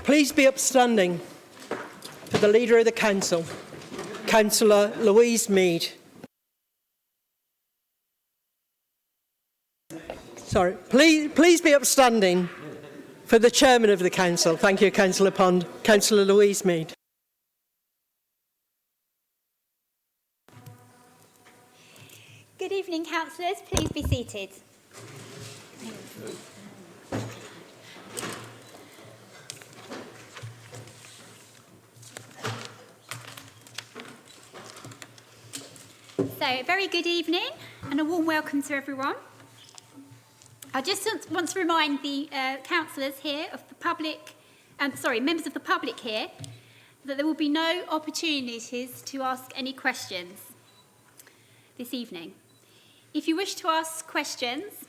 Please be upstanding for the Leader of the Council, Councillor Louise Mead. Sorry, please be upstanding for the Chairman of the Council. Thank you, Councillor Pond. Councillor Louise Mead. Good evening, councillors. Please be seated. So, a very good evening and a warm welcome to everyone. I just want to remind the councillors here of the public, members of the public here, that there will be no opportunities to ask any questions this evening. If you wish to ask questions,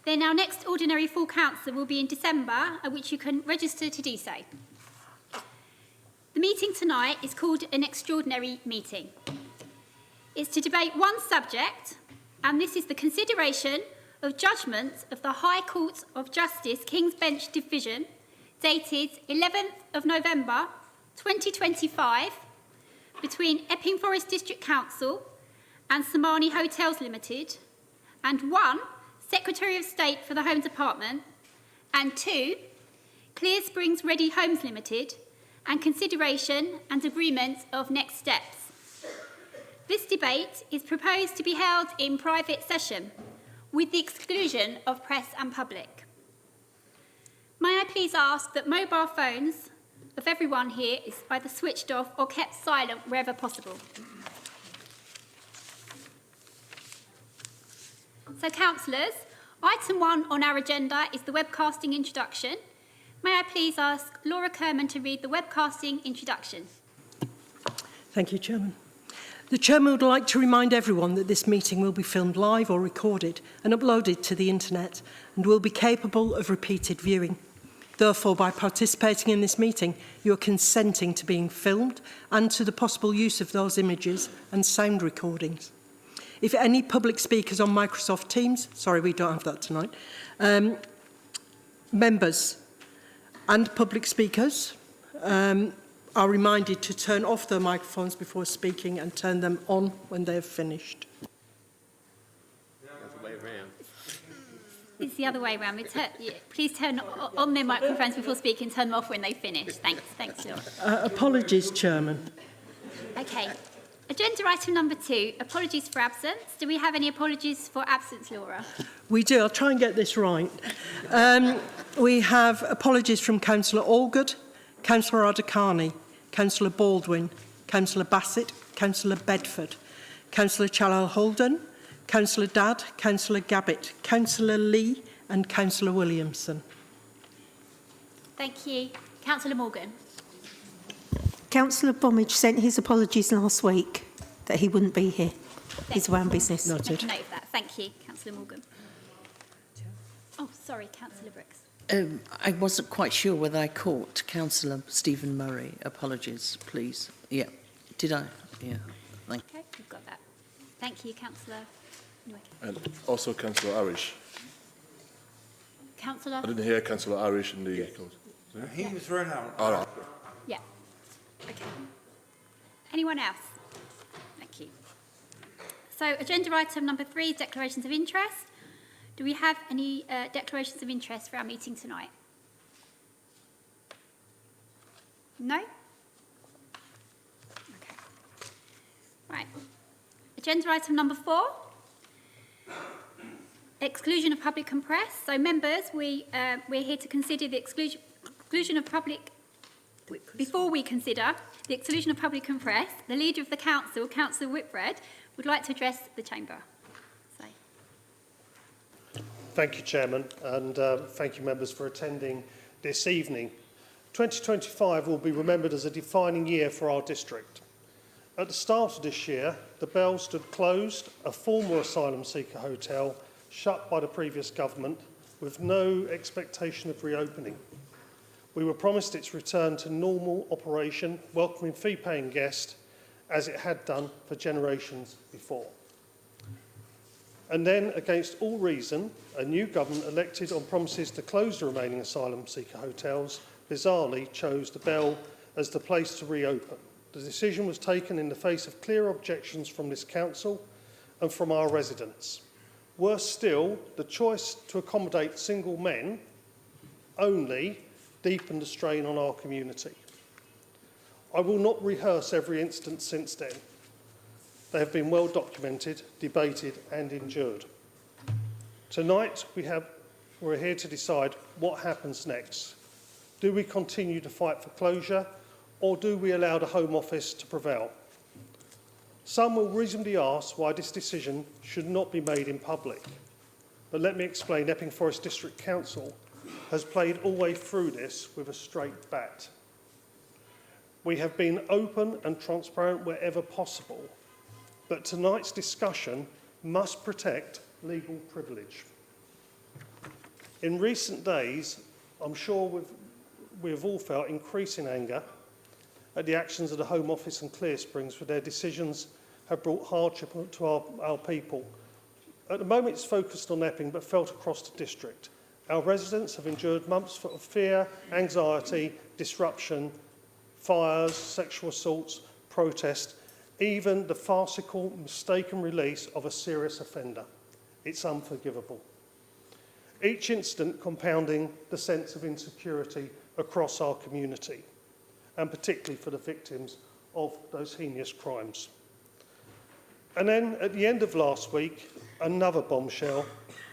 then our next ordinary full council will be in December, at which you can register to do so. The meeting tonight is called an extraordinary meeting. It's to debate one subject, and this is the consideration of judgments of the High Court of Justice King's Bench Division, dated 11th of November 2025, between Epping Forest District Council and Samani Hotels Limited, and 1, Secretary of State for the Home Department, and 2, Clear Springs Ready Homes Limited, and consideration and agreement of next steps. This debate is proposed to be held in private session, with the exclusion of press and public. May I please ask that mobile phones of everyone here is either switched off or kept silent wherever possible. So, councillors, item 1 on our agenda is the webcasting introduction. May I please ask Laura Kerman to read the webcasting introduction? Thank you, Chairman. The Chairman would like to remind everyone that this meeting will be filmed live or recorded and uploaded to the internet and will be capable of repeated viewing. Therefore, by participating in this meeting, you are consenting to being filmed and to the possible use of those images and sound recordings. If any public speakers on Microsoft Teams, sorry, we don't have that tonight, members and public speakers are reminded to turn off their microphones before speaking and turn them on when they have finished. It's the other way around. Please turn on their microphones before speaking, turn them off when they finish. Thanks, Laura. Apologies, Chairman. Okay. Agenda item number 2, apologies for absence. Do we have any apologies for absence, Laura? We do. I'll try and get this right. We have apologies from Councillor Allgood, Councillor Adekani, Councillor Baldwin, Councillor Bassett, Councillor Bedford, Councillor Challow-Holden, Councillor Dadd, Councillor Gabbett, Councillor Lee and Councillor Williamson. Thank you. Councillor Morgan. Councillor Bommage sent his apologies last week that he wouldn't be here. He's away on business. Noted. Note of that. Thank you, Councillor Morgan. Oh, sorry, Councillor Brooks. I wasn't quite sure whether I caught Councillor Stephen Murray. Apologies, please. Yeah. Did I? Yeah. Thank you. Okay, we've got that. Thank you, Councillor. And also Councillor Irish. Councillor? I didn't hear Councillor Irish in the... Yes. He was thrown out. All right. Yeah. Okay. Anyone else? Thank you. So, agenda item number 3 is declarations of interest. Do we have any declarations of interest for our meeting tonight? No? Okay. Right. Agenda item number 4. Exclusion of public and press. So, members, we're here to consider the exclusion of public. Before we consider the exclusion of public and press, the Leader of the Council, Councillor Whitbread, would like to address the Chamber. Thank you, Chairman, and thank you, members, for attending this evening. 2025 will be remembered as a defining year for our district. At the start of this year, the Bell stood closed, a former asylum seeker hotel shut by the previous government with no expectation of reopening. We were promised its return to normal operation, welcoming fee-paying guests as it had done for generations before. And then, against all reason, a new government elected on promises to close the remaining asylum seeker hotels bizarrely chose the Bell as the place to reopen. The decision was taken in the face of clear objections from this council and from our residents. Worse still, the choice to accommodate single men only deepened the strain on our community. I will not rehearse every instance since then. They have been well documented, debated and endured. Tonight we're here to decide what happens next. Do we continue to fight for closure, or do we allow the Home Office to prevail? Some will reasonably ask why this decision should not be made in public. But let me explain, Epping Forest District Council has played all the way through this with a straight bat. We have been open and transparent wherever possible, but tonight's discussion must protect legal privilege. In recent days, I'm sure we've all felt increasing anger at the actions of the Home Office and Clear Springs, where their decisions have brought hardship to our people. At the moment it's focused on Epping but felt across the district. Our residents have endured months of fear, anxiety, disruption, fires, sexual assaults, protest, even the farcical, mistaken release of a serious offender. It's unforgivable. Each incident compounding the sense of insecurity across our community, and particularly for the victims of those heinous crimes. And then, at the end of last week, another bombshell,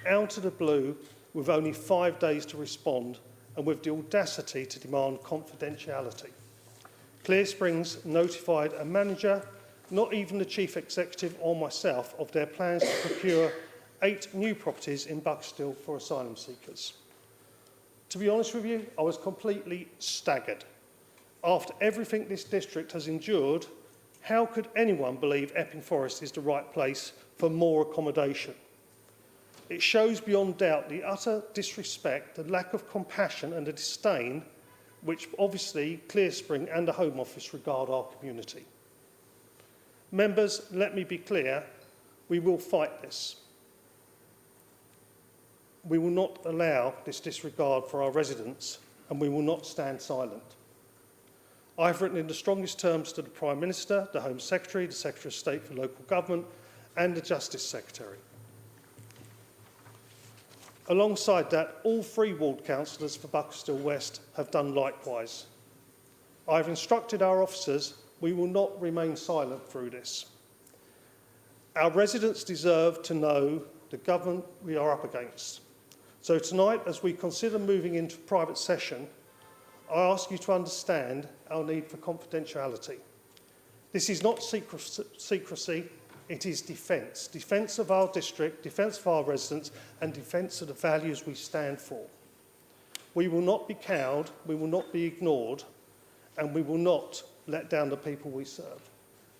out of the blue, with only 5 days to respond, and with the audacity to demand confidentiality. Clear Springs notified a manager, not even the chief executive or myself, of their plans to procure 8 new properties in Buckstill for asylum seekers. To be honest with you, I was completely staggered. After everything this district has endured, how could anyone believe Epping Forest is the right place for more accommodation? It shows beyond doubt the utter disrespect, the lack of compassion and the disdain which obviously Clear Spring and the Home Office regard our community. Members, let me be clear, we will fight this. We will not allow this disregard for our residents, and we will not stand silent. I've written in the strongest terms to the Prime Minister, the Home Secretary, the Secretary of State for Local Government and the Justice Secretary. Alongside that, all 3 ward councillors for Buckstill West have done likewise. I've instructed our officers we will not remain silent through this. Our residents deserve to know the government we are up against. So tonight, as we consider moving into private session, I ask you to understand our need for confidentiality. This is not secrecy, it is defence. Defence of our district, defence of our residents, and defence of the values we stand for. We will not be cowed, we will not be ignored, and we will not let down the people we serve.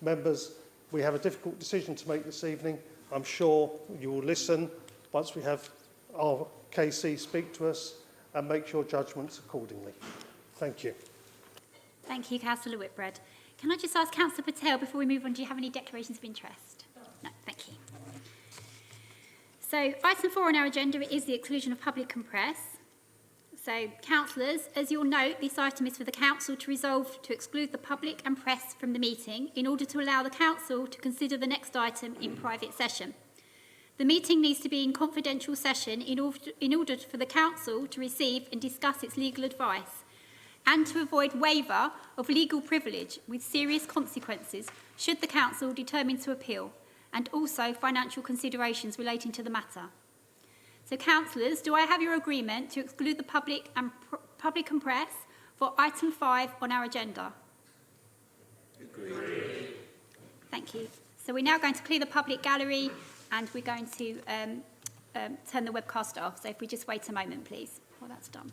Members, we have a difficult decision to make this evening. I'm sure you will listen once we have our KC speak to us and make your judgments accordingly. Thank you. Thank you, Councillor Whitbread. Can I just ask Councillor Patel, before we move on, do you have any declarations of interest? No, thank you. So, item 4 on our agenda is the exclusion of public and press. So, councillors, as you'll note, this item is for the council to resolve to exclude the public and press from the meeting in order to allow the council to consider the next item in private session. The meeting needs to be in confidential session in order for the council to receive and discuss its legal advice, and to avoid waiver of legal privilege with serious consequences should the council determine to appeal, and also financial considerations relating to the matter. So, councillors, do I have your agreement to exclude the public and press for item 5 on our agenda? Agreed. Thank you. So we're now going to clear the public gallery, and we're going to turn the webcast off. So if we just wait a moment, please, while that's done.